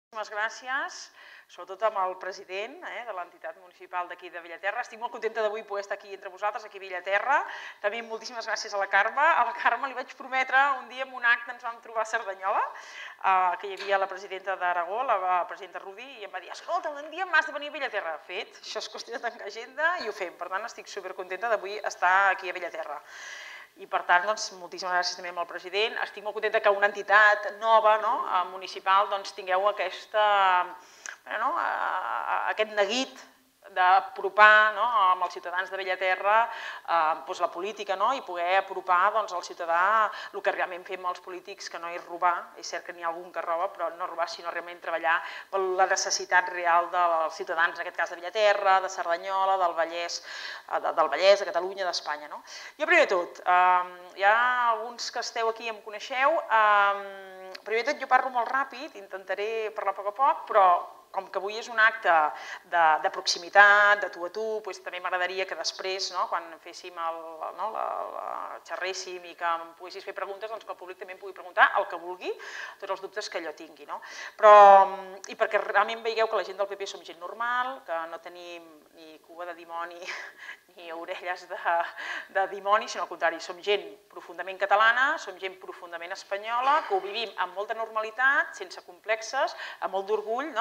Moltíssimes gràcies, sobretot amb el president de l'entitat municipal d'aquí de Bellaterra. Estic molt contenta d'avui poder estar aquí entre vosaltres, aquí a Bellaterra. També moltíssimes gràcies a la Carme. A la Carme li vaig prometre un dia en un acte, ens vam trobar a Cerdanyola, que hi havia la presidenta d'Aragó, la presidenta Rudi, i em va dir, escolta, un dia m'has de venir a Bellaterra. Fet, això és qüestió de tancar agenda i ho fem. Per tant, estic supercontenta d'avui estar aquí a Bellaterra. I per tant, moltíssimes gràcies també al president. Estic molt contenta que una entitat nova, municipal, tingueu aquest neguit d'apropar amb els ciutadans de Bellaterra la política i poder apropar al ciutadà el que realment fem els polítics, que no és robar, és cert que n'hi ha algun que roba, però no robar, sinó realment treballar per la necessitat real dels ciutadans, en aquest cas de Bellaterra, de Cerdanyola, del Vallès, de Catalunya, d'Espanya. Jo primer de tot, hi ha alguns que esteu aquí i em coneixeu, primer de tot jo parlo molt ràpid, intentaré parlar a poc, però com que avui és un acte de proximitat, de tu a tu, també m'agradaria que després, quan féssim xerréssim i que em poguessis fer preguntes, que el públic també em pugui preguntar el que vulgui, tots els dubtes que jo tingui. I perquè realment veieu que la gent del PP som gent normal, que no tenim ni cua de dimoni ni orelles de dimoni, sinó al contrari, som gent profundament catalana, som gent profundament espanyola, que ho vivim amb molta normalitat, sense complexes, amb molt d'orgull,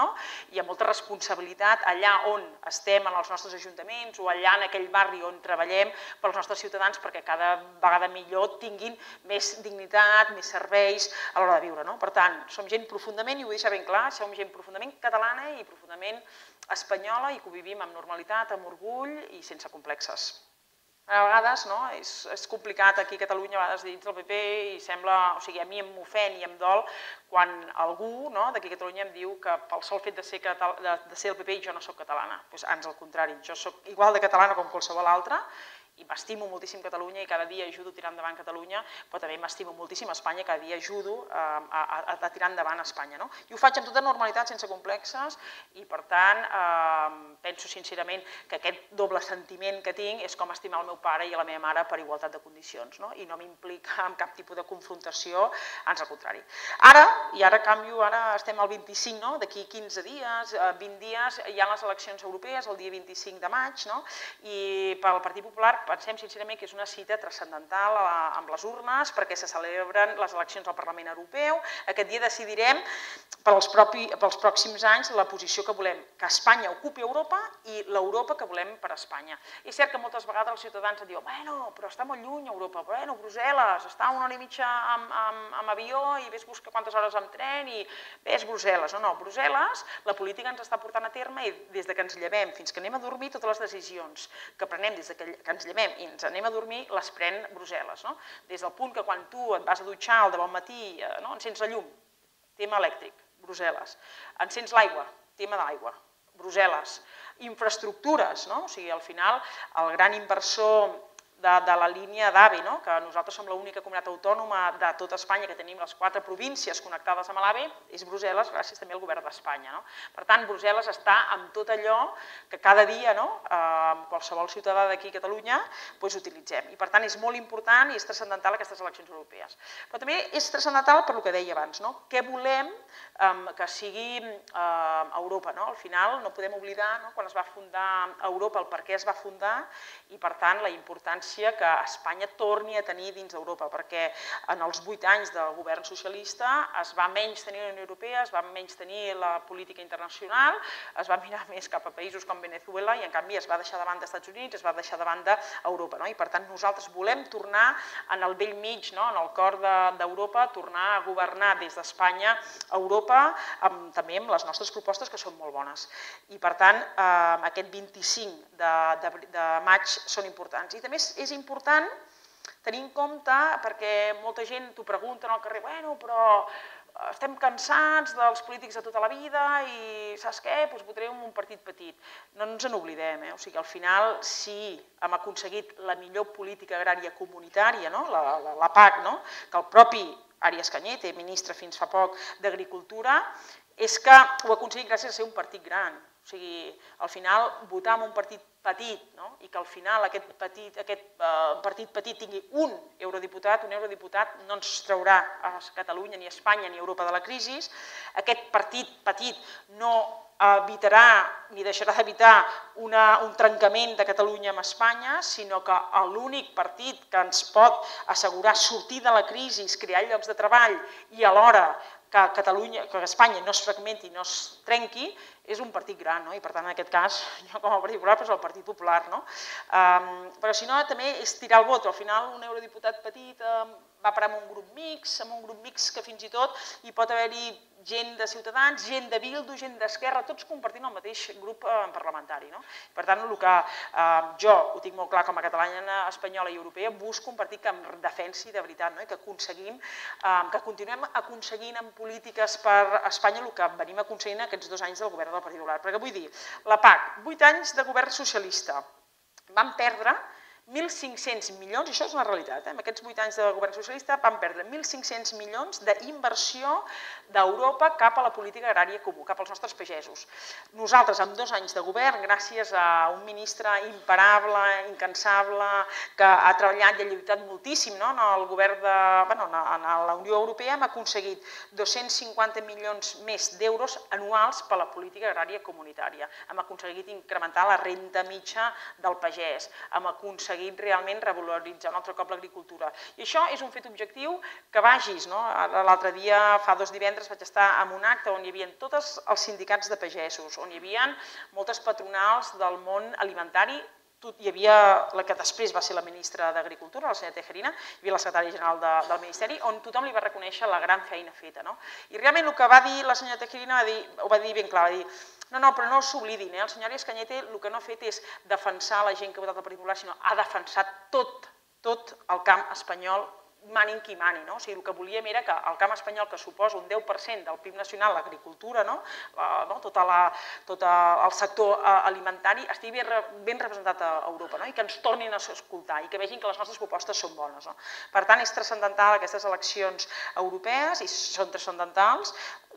i amb molta responsabilitat allà on estem en els nostres ajuntaments o allà en aquell barri on treballem pels nostres ciutadans perquè cada vegada millor tinguin més dignitat, més serveis a l'hora de viure. Per tant, som gent profundament, i ho vull deixar ben clar, som gent profundament catalana i profundament espanyola i que ho vivim amb normalitat, amb orgull i sense complexes. A vegades és complicat aquí a Catalunya, a vegades dins del PP, i sembla, o sigui, a mi m'ofèn i em dol quan algú d'aquí a Catalunya em diu que pel sol fet de ser del PP jo no soc catalana. Ans al contrari, jo soc igual de catalana com qualsevol altra, i m'estimo moltíssim Catalunya i cada dia ajudo a tirar endavant Catalunya, però també m'estimo moltíssim Espanya i cada dia ajudo a tirar endavant Espanya. I ho faig amb tota normalitat, sense complexes, i per tant penso sincerament que aquest doble sentiment que tinc és com estimar el meu pare i la meva mare per igualtat de condicions, i no m'implica en cap tipus de confrontació, ans al contrari. Ara canvio, ara estem al 25, d'aquí 15 dies, 20 dies, hi ha les eleccions europees, el dia 25 de maig, i pel Partit Popular pensem sincerament que és una cita transcendental amb les urnes perquè se celebren les eleccions al Parlament Europeu. Aquest dia decidirem pels pròxims anys la posició que volem que Espanya ocupi Europa i l'Europa que volem per a Espanya. És cert que moltes vegades els ciutadans et diuen bueno, però està molt lluny Europa, bueno, Brussel·les, està una hora i mitja amb avió i ves buscar quantes hores amb tren i ves Brussel·les. No, Brussel·les, la política ens està portant a terme i des que ens llevem fins que anem a dormir, totes les decisions que prenem des que ens llevem i ens anem a dormir, les pren Brussel·les. Des del punt que quan tu et vas a dutxar al bon matí, encens la llum, tema elèctric, Brussel·les. Encens l'aigua, tema d'aigua, Brussel·les. Infraestructures, o sigui, al final, el gran inversor de la línia d'AVE, que nosaltres som l'única comunitat autònoma de tota Espanya que tenim les 4 províncies connectades amb l'AVE, és Brussel·les gràcies també al govern d'Espanya. Per tant, Brussel·les està amb tot allò que cada dia qualsevol ciutadà d'aquí a Catalunya utilitzem. I per tant és molt important i és transcendental aquestes eleccions europees. Però també és transcendental per el que deia abans, què volem que sigui Europa. Al final no podem oblidar quan es va fundar Europa el per què es va fundar i per tant la importància que Espanya torni a tenir dins d'Europa, perquè en els 8 anys del govern socialista es va menys tenir la Unió Europea, es va menys tenir la política internacional, es va mirar més cap a països com Venezuela i en canvi es va deixar de banda Estats Units, es va deixar de banda Europa. I per tant nosaltres volem tornar en el vell mig, en el cor d'Europa, tornar a governar des d'Espanya a Europa, també amb les nostres propostes que són molt bones. I per tant aquest 25 de maig són importants. I també és important tenir en compte, perquè molta gent t'ho pregunta al carrer, bueno, però estem cansats dels polítics de tota la vida i saps què? Doncs votarem un partit petit. No ens n'oblidem, o sigui, al final sí hem aconseguit la millor política agrària comunitària, la PAC, que el propi Arias Cañete, ministre fins fa poc d'Agricultura, és que ho ha aconseguit gràcies a ser un partit gran. sigui, al final, votar en un partit petit i que al final aquest partit petit tingui un eurodiputat no ens traurà a Catalunya, ni a Espanya, ni a Europa de la crisi. Aquest partit petit no evitarà ni deixarà d'evitar un trencament de Catalunya amb Espanya, sinó que l'únic partit que ens pot assegurar sortir de la crisi, crear llocs de treball i alhora que Espanya no es fragmenti, no es trenqui, és un partit gran, i per tant, en aquest cas, jo com a Partit Popular, és el Partit Popular. Però si no, també és tirar el vot. Al final, un eurodiputat petit va parar amb un grup mixt que fins i tot hi pot haver-hi gent de Ciutadans, gent de Bildu, gent d'Esquerra, tots compartint el mateix grup parlamentari. Per tant, el que jo ho tinc molt clar com a catalana, espanyola i europea, busco un partit que em defensi de veritat, que aconseguim, que continuem aconseguint en polítiques per Espanya el que venim aconseguint aquests 2 anys del govern del Partit Popular. Perquè vull dir, la PAC, 8 anys de govern socialista, van perdre 1.500 milions, i això és una realitat, en aquests 8 anys de govern socialista van perdre 1.500 milions d'inversió d'Europa cap a la política agrària comú, cap als nostres pagesos. Nosaltres, amb 2 anys de govern, gràcies a un ministre imparable, incansable, que ha treballat i ha lluitat moltíssim en el govern en la Unió Europea, hem aconseguit 250 milions més d'euros anuals per a la política agrària comunitària. Hem aconseguit incrementar la renda mitja del pagès, hem aconseguit realment revaloritzar un altre cop l'agricultura. I això és un fet objectiu que vagis. L'altre dia, fa 2 divendres, vaig estar en un acte on hi havia tots els sindicats de pagesos, on hi havia moltes patronals del món alimentari. Hi havia la que després va ser la ministra d'Agricultura, la senyora Tejerina, hi havia la secretària general del Ministeri, on tothom li va reconèixer la gran feina feta. I realment el que va dir la senyora Tejerina ho va dir ben clar, va dir no, però no s'oblidin, el senyor Arias Cañete el que no ha fet és defensar la gent que ha votat el Partit Popular, sinó ha defensat tot el camp espanyol, manin qui mani. O sigui, el que volíem era que el camp espanyol, que suposa un 10% del PIB nacional, l'agricultura, tot el sector alimentari, estigui ben representat a Europa i que ens tornin a escoltar i que vegin que les nostres propostes són bones. Per tant, és transcendental aquestes eleccions europees i són transcendentals.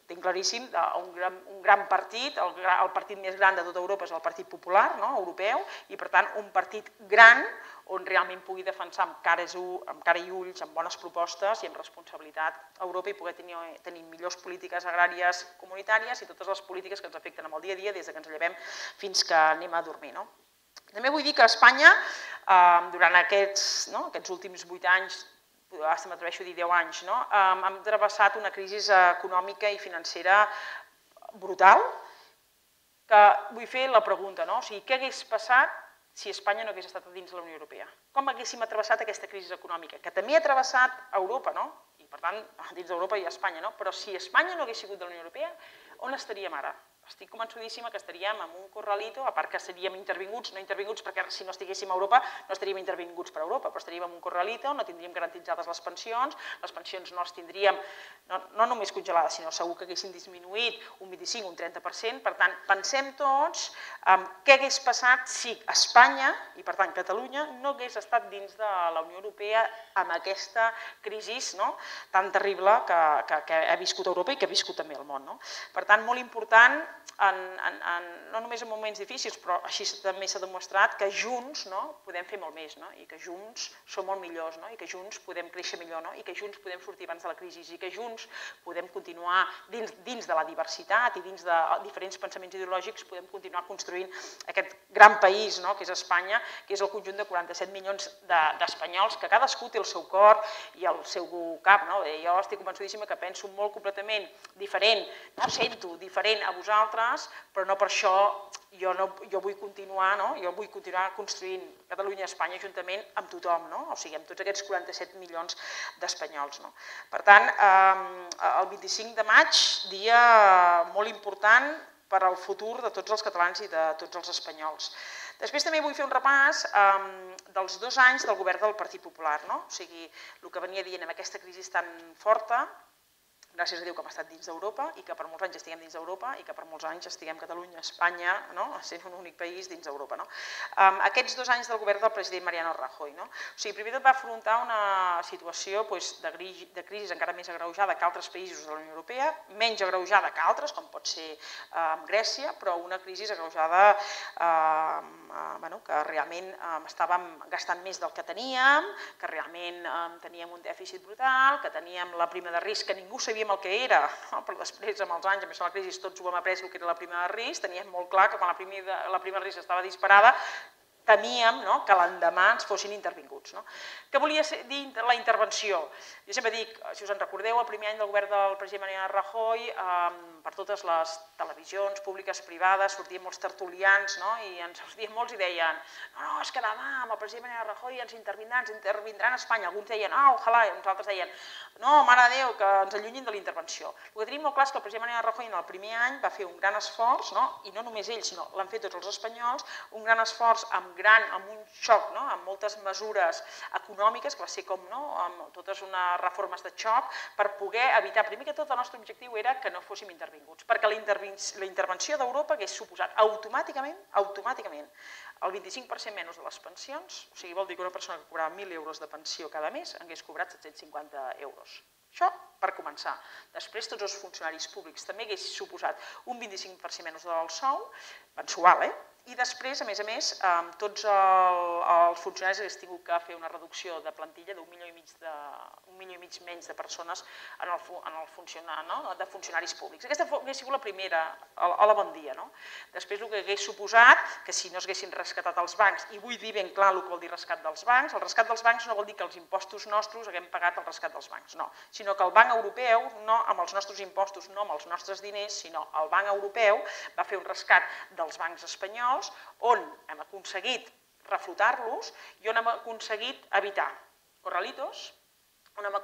Tinc claríssim, un gran partit, el partit més gran de tota Europa és el Partit Popular Europeu, i per tant un partit gran on realment pugui defensar amb cara i ulls, amb bones propostes i amb responsabilitat a Europa i poder tenir millors polítiques agràries comunitàries i totes les polítiques que ens afecten en el dia a dia des que ens llevem fins que anem a dormir. També vull dir que Espanya, durant aquests últims 8 anys, m'atreveixo a dir 10 anys, hem travessat una crisi econòmica i financera brutal, que vull fer la pregunta, què hagués passat si Espanya no hagués estat dins de la Unió Europea? Com haguéssim travessat aquesta crisi econòmica, que també ha travessat Europa, i per tant dins d'Europa i Espanya, però si Espanya no hagués sigut de la Unió Europea, on estaríem ara? Estic convençudíssima que estaríem en un corralito, a part que seríem intervinguts, no intervinguts perquè si no estiguéssim a Europa no estaríem intervinguts per Europa, però estaríem en un corralito, no tindríem garantitzades les pensions no les tindríem no només congelades, sinó segur que haguessin disminuït un 25, un 30%. Per tant, pensem tots què hagués passat si Espanya, i per tant Catalunya, no hagués estat dins de la Unió Europea amb aquesta crisi tan terrible que ha viscut Europa i que ha viscut també el món. Per tant, molt important, no només en moments difícils, però així també s'ha demostrat que junts podem fer molt més, i que junts som molt millors, i que junts podem créixer millor, i que junts podem sortir abans de la crisi, i que junts podem continuar dins de la diversitat i dins de diferents pensaments ideològics, podem continuar construint aquest gran país que és Espanya, que és el conjunt de 47 milions d'espanyols, que cadascú té el seu cor i el seu cap. Jo estic convençudíssima que penso molt completament diferent, sento diferent a vosaltres, però no per això jo vull continuar construint Catalunya i Espanya juntament amb tothom, o sigui, amb tots aquests 47 milions d'espanyols. Per tant, el 25 de maig, dia molt important per al futur de tots els catalans i de tots els espanyols. Després també vull fer un repàs dels 2 anys del govern del Partit Popular, o sigui, el que venia dient amb aquesta crisi tan forta, gràcies a Déu que hem estat dins d'Europa i que per molts anys estiguem dins d'Europa i que per molts anys estiguem Catalunya, Espanya, sent un únic país dins d'Europa. Aquests 2 anys del govern del president Mariano Rajoy. O sigui, primer tot va afrontar una situació de crisi encara més agreujada que altres països de la Unió Europea, menys agreujada que altres, com pot ser Grècia, però una crisi agreujada que realment estàvem gastant més del que teníem, que realment teníem un dèficit brutal, que teníem la prima de risc que ningú sabia el que era, però després, amb els anys, a més de la crisi, tots ho hem après el que era la prima de risc, teníem molt clar que quan la prima de risc estava disparada, temíem que l'endemà ens fossin intervinguts. Què volia dir la intervenció? Jo sempre dic, si us en recordeu, el primer any del govern del president Mariano Rajoy, per totes les televisions públiques, privades, sortien molts tertulians i ens sortien molts i deien no, és que demà amb el president Mariano Rajoy ens intervindran a Espanya. Alguns deien, ojalà, i uns altres deien, no, mare de Déu, que ens allunyin de la intervenció. El que tenim molt clar és que el president Mariano Rajoy en el primer any va fer un gran esforç, i no només ell, sinó l'han fet tots els espanyols, un gran esforç amb un xoc, amb moltes mesures econòmiques, que va ser com amb totes unes reformes de xoc, per poder evitar, primer que tot el nostre objectiu era que no fóssim intervinguts, perquè la intervenció d'Europa hagués suposat automàticament el 25% menys de les pensions, o sigui, vol dir que una persona que cobrava 1.000 euros de pensió cada mes hagués cobrat 750 euros. Això per començar. Després, tots els funcionaris públics també hagués suposat un 25% menys del sou, mensual, i després, a més, tots els funcionaris hagués tingut que fer una reducció de plantilla d'1,5 milió menys de persones en el funcionar, de funcionaris públics. Aquesta hauria sigut la primera, a la bon dia. Després, el que hagués suposat, que si no s'haguessin rescatat els bancs, i vull dir ben clar el que vol dir rescat dels bancs, el rescat dels bancs no vol dir que els impostos nostres haguem pagat el rescat dels bancs, no, sinó que el Banc Europeu, no amb els nostres impostos, no amb els nostres diners, sinó el Banc Europeu va fer un rescat dels bancs espanyols on hem aconseguit reflotar-los i on hem aconseguit evitar corralitos, on hem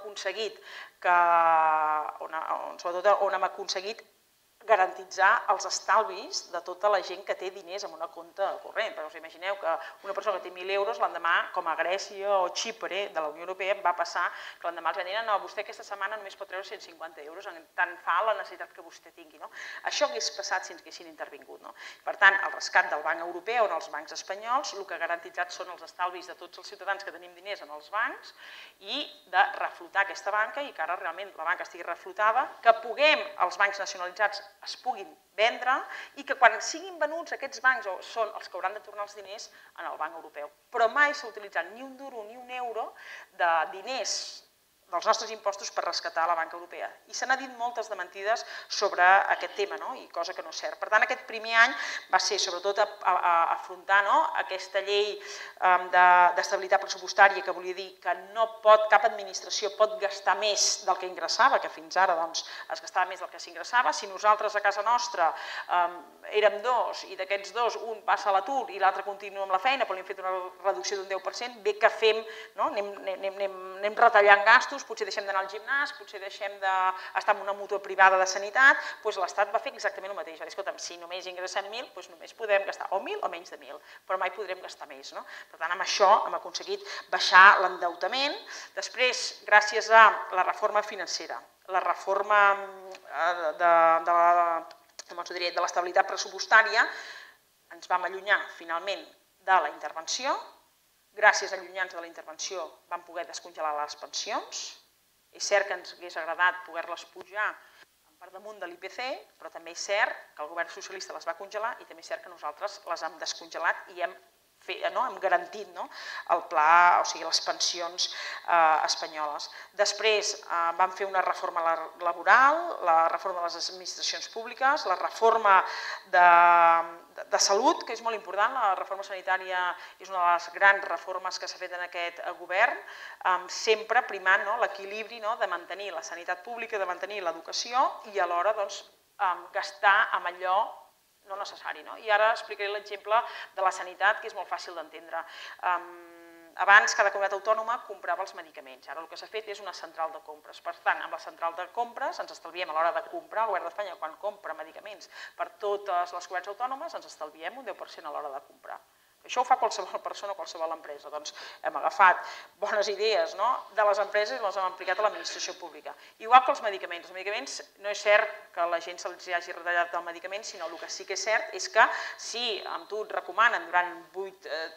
aconseguit garantitzar els estalvis de tota la gent que té diners en una compte corrent. Però us imagineu que una persona que té 1.000 euros, l'endemà, com a Grècia o Xipre de la Unió Europea, va passar que l'endemà els van dir no, vostè aquesta setmana només pot treure 150 euros, tant fa la necessitat que vostè tingui. Això hagués passat si ens haguessin intervingut. Per tant, el rescat del Banc Europeu en els bancs espanyols, el que ha garantitzat són els estalvis de tots els ciutadans que tenim diners en els bancs i de reflotar aquesta banca i que ara realment la banca estigui reflotada, que puguem, els bancs nacionalitzats, es puguin vendre i que quan siguin venuts aquests bancs són els que hauran de tornar els diners en el Banc Europeu. Però mai s'ha utilitzat ni un duro ni un euro de diners dels nostres impostos per rescatar la banca europea. I se n'ha dit moltes de mentides sobre aquest tema, i cosa que no és cert. Per tant, aquest primer any va ser sobretot afrontar aquesta llei d'estabilitat pressupostària que volia dir que cap administració pot gastar més del que ingressava, que fins ara es gastava més del que s'ingressava. Si nosaltres a casa nostra érem dos i d'aquests dos un passa a l'atur i l'altre continua amb la feina però li hem fet una reducció d'un 10%, bé que fem, anem retallant gastos, potser deixem d'anar al gimnàs, potser deixem d'estar en una mútua privada de sanitat, doncs l'Estat va fer exactament el mateix. Escolta'm, si només ingressem 1.000, doncs només podem gastar o 1.000 o menys de 1.000, però mai podrem gastar més. Per tant, amb això hem aconseguit baixar l'endeutament. Després, gràcies a la reforma financera, la reforma de l'estabilitat pressupostària, ens vam allunyar finalment de la intervenció. Gràcies a allunyar-nos de la intervenció vam poder descongelar les pensions. És cert que ens hauria agradat poder-les pujar per damunt de l'IPC, però també és cert que el govern socialista les va congelar i també és cert que nosaltres les hem descongelat i hem garantit el pla, o sigui, les pensions espanyoles. Després vam fer una reforma laboral, la reforma de les administracions públiques, la reforma de salut, que és molt important, la reforma sanitària és una de les grans reformes que s'ha fet en aquest govern, sempre primant l'equilibri de mantenir la sanitat pública, de mantenir l'educació i alhora gastar amb allò no necessari. I ara explicaré l'exemple de la sanitat, que és molt fàcil d'entendre. Abans, cada comunitat autònoma comprava els medicaments. Ara el que s'ha fet és una central de compres. Per tant, amb la central de compres ens estalviem a l'hora de comprar, el govern d'Espanya, quan compra medicaments per totes les comunitats autònomes, ens estalviem un 10% a l'hora de comprar. Això ho fa qualsevol persona o qualsevol empresa. Doncs hem agafat bones idees de les empreses i les hem aplicat a l'administració pública. Igual que els medicaments. Els medicaments no és cert que a la gent se'ls hagi retallat el medicament, sinó el que sí que és cert és que si amb tu et recomanen durant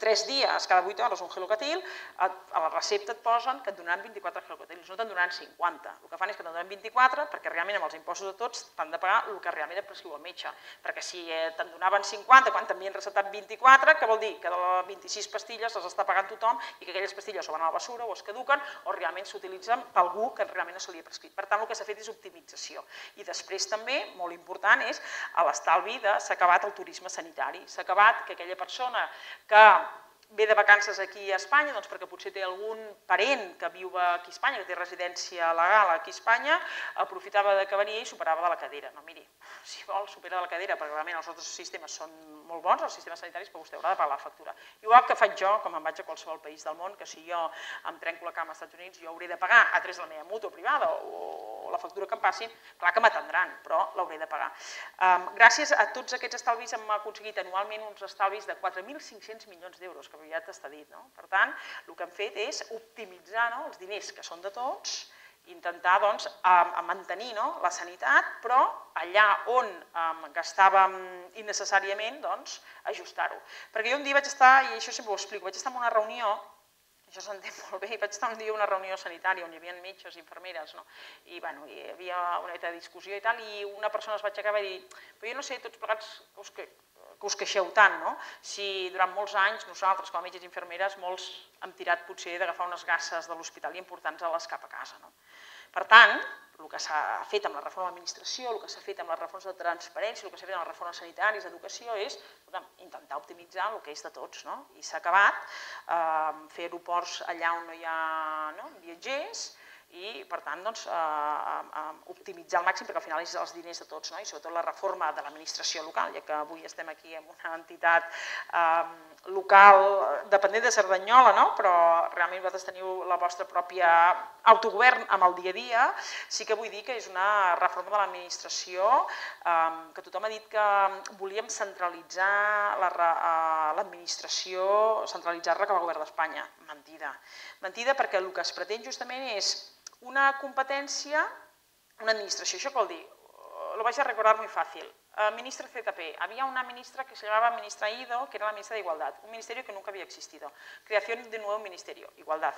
3 dies, cada 8 hores, un Gelocatil, a la recepta et posen que et donaran 24 Gelocatils, no te'n donaran 50. El que fan és que te'n donen 24 perquè realment amb els impostos de tots t'han de pagar el que realment et prescriu el metge. Perquè si te'n donaven 50 quan t'havien receptat 24, què vol dir? Que de les 26 pastilles les està pagant tothom i que aquelles pastilles o van a la basura o es caduquen o realment s'utilitzen per algú que realment no se li ha prescrit. Per tant, el que s'ha fet és optimització. I després també, molt important, és l'estalvi de s'ha acabat el turisme sanitari. S'ha acabat que aquella persona que ve de vacances aquí a Espanya, doncs perquè potser té algun parent que viu aquí a Espanya, que té residència legal aquí a Espanya, aprofitava que venia i superava de la cadira. No, miri, si vol, supera de la cadira, perquè realment els altres sistemes són molt bons, els sistemes sanitaris, però vostè haurà de pagar la factura. Igual que faig jo, com em vaig a qualsevol país del món, que si jo em trenco la cama als Estats Units, jo hauré de pagar a través de la meva mútua privada o la factura que em passin, clar que m'atendran, però l'hauré de pagar. Gràcies a tots aquests estalvis hem aconseguit anualment uns estalvis de 4.500 milions d'euros, que aviat està dit. Per tant, el que hem fet és optimitzar els diners que són de tots, intentar mantenir la sanitat, però allà on gastàvem innecessàriament, ajustar-ho. Perquè jo un dia vaig estar, i això sempre ho explico, vaig estar en una reunió, això s'entén molt bé, i vaig estar un dia a una reunió sanitària on hi havia metges i infermeres, i hi havia una mica de discussió i tal, i una persona es va aixecar i va dir, però jo no sé, tots plegats que us queixeu tant, si durant molts anys nosaltres, com a metges i infermeres, molts hem tirat potser d'agafar unes gasses de l'hospital i emportar-nos-les cap a casa. Per tant, el que s'ha fet amb la reforma de l'administració, el que s'ha fet amb les reformes de transparència, el que s'ha fet amb les reformes sanitàries, d'educació, és intentar optimitzar el que és de tots. I s'ha acabat fer aeroports allà on no hi ha viatgers i, per tant, optimitzar al màxim, perquè al final és els diners de tots, i sobretot la reforma de l'administració local, ja que avui estem aquí amb una entitat local dependent de Cerdanyola, però realment vosaltres teniu la vostra pròpia autogovern amb el dia a dia, sí que vull dir que és una reforma de l'administració que tothom ha dit que volíem centralitzar l'administració, centralitzar-la cap al govern d'Espanya. Mentida. Mentida perquè el que es pretén justament és una competència, una administració. ¿Això qué vol dir? Lo vais a recordar muy fácil. Ministra ZP. Había una ministra que se llamaba ministra Ido, que era la ministra de Igualdad, un ministerio que nunca había existido. Creación de un nuevo ministerio, Igualdad.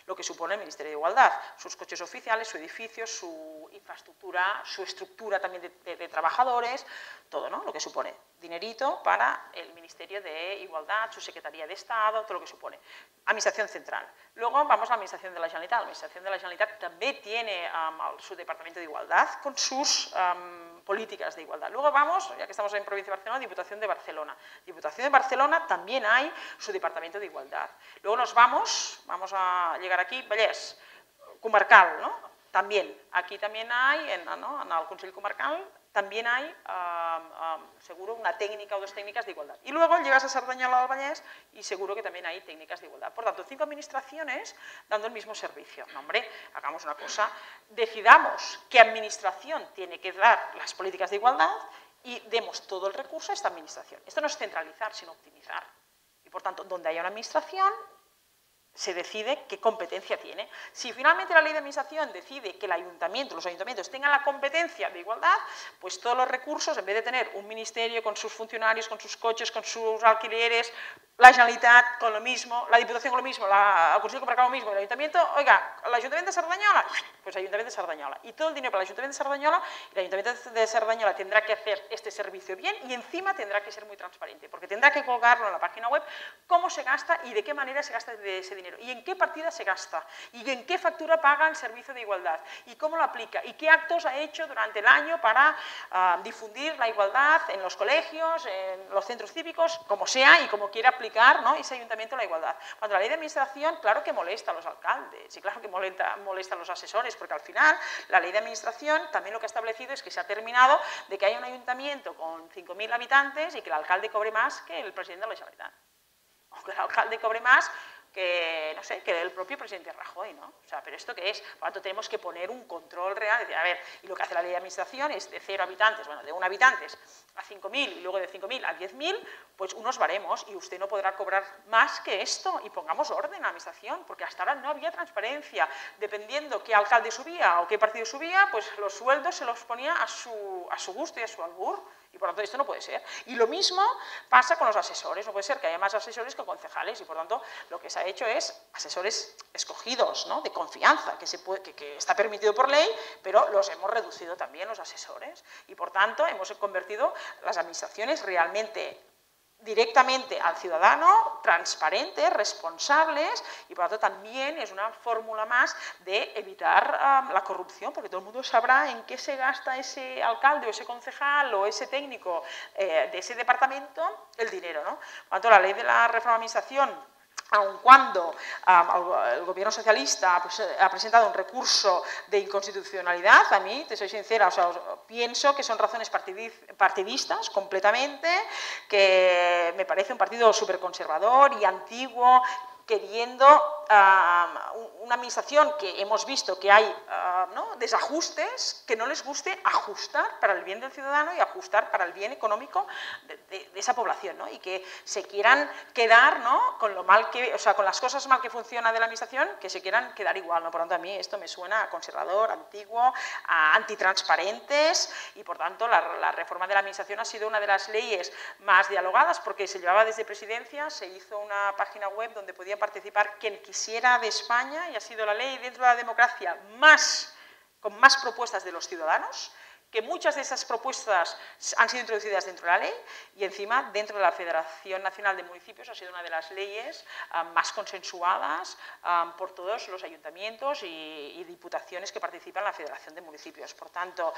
Lo que supone el Ministerio de Igualdad, sus coches oficiales, su edificio, su infraestructura, su estructura también de trabajadores, todo, ¿no? Lo que supone. Dinerito para el Ministerio de Igualdad, su Secretaría de Estado, todo lo que supone. Administración central. Luego vamos a la Administración de la Generalitat. La Administración de la Generalitat también tiene su Departamento de Igualdad con sus políticas de igualdad. Luego vamos, ya que estamos en Provincia de Barcelona, Diputación de Barcelona. Diputación de Barcelona también hay su Departamento de Igualdad. Luego nos vamos a llegar aquí, Vallès, comarcal, ¿no? También, aquí también hay, en el Consell Comarcal, también hay, seguro, una técnica o dos técnicas de igualdad. Y luego llegas a Cerdanyola del Vallès y seguro que también hay técnicas de igualdad. Por tanto, 5 administraciones dando el mismo servicio. No, hombre, hagamos una cosa, decidamos qué administración tiene que dar las políticas de igualdad y demos todo el recurso a esta administración. Esto no es centralizar, sino optimizar. Y por tanto, donde haya una administración, se decide qué competencia tiene. Si finalmente la ley de administración decide que los ayuntamientos tengan la competencia de igualdad, pues todos los recursos, en vez de tener un ministerio con sus funcionarios, con sus coches, con sus alquileres, la Generalitat con lo mismo, la Diputación con lo mismo, el Consejo Comarcal con lo mismo, el Ayuntamiento, oiga, el Ayuntamiento de Cerdanyola, pues Ayuntamiento de Cerdanyola. Y todo el dinero para el Ayuntamiento de Cerdanyola, y el Ayuntamiento de Cerdanyola tendrá que hacer este servicio bien y encima tendrá que ser muy transparente, porque tendrá que colgarlo en la página web cómo se gasta y de qué manera se gasta ese dinero, y en qué partida se gasta, y en qué factura paga el servicio de igualdad, y cómo lo aplica, y qué actos ha hecho durante el año para difundir la igualdad en los colegios, en los centros cívicos, como sea y como quiera aplicar ese ayuntamiento la igualdad. Cuando la ley de administración, claro que molesta a los alcaldes, y claro que molesta a los asesores, porque al final la ley de administración también lo que ha establecido es que se ha terminado de que haya un ayuntamiento con 5.000 habitantes y que el alcalde cobre más que el presidente de la Generalitat. O que el alcalde cobre más que, no sé, que el propio presidente Rajoy, ¿no? O sea, ¿pero esto qué es? Por lo tanto, tenemos que poner un control real, decir, a ver, y lo que hace la ley de administración es de 0 habitantes, bueno, de 1 habitantes a 5.000 y luego de 5.000 a 10.000, pues unos baremos y usted no podrá cobrar más que esto y pongamos orden en la administración, porque hasta ahora no había transparencia, dependiendo qué alcalde subía o qué partido subía, pues los sueldos se los ponía a su gusto y a su albur. Y por lo tanto esto no puede ser. Y lo mismo pasa con los asesores, no puede ser que haya más asesores que concejales y por lo tanto lo que se ha hecho es asesores escogidos, ¿no? De confianza, que está permitido por ley, pero los hemos reducido también los asesores y por tanto hemos convertido las administraciones realmente directamente al ciudadano, transparentes, responsables y por lo tanto también es una fórmula más de evitar la corrupción, porque todo el mundo sabrá en qué se gasta ese alcalde o ese concejal o ese técnico de ese departamento el dinero, ¿no? Por lo tanto, la ley de la reforma de administración, aun cuando el gobierno socialista ha presentado un recurso de inconstitucionalidad, a mí, te soy sincera, o sea, pienso que son razones partidistas completamente, que me parece un partido súper conservador y antiguo, queriendo una administración que hemos visto que hay ¿no? desajustes, que no les guste ajustar para el bien del ciudadano y ajustar para el bien económico de esa población, ¿no? Y que se quieran quedar, ¿no? con lo mal que, o sea, con las cosas mal que funcionan de la administración, que se quieran quedar igual, ¿no? Por lo tanto, a mí esto me suena a conservador, antiguo, a antitransparentes y por tanto la reforma de la administración ha sido una de las leyes más dialogadas porque se llevaba desde presidencia, se hizo una página web donde podía participar quien quisiera de España y ha sido la ley dentro de la democracia con más propuestas de los ciudadanos, que muchas de esas propuestas han sido introducidas dentro de la ley y encima dentro de la Federación Nacional de Municipios ha sido una de las leyes más consensuadas por todos los ayuntamientos y diputaciones que participan en la Federación de Municipios. Por tanto,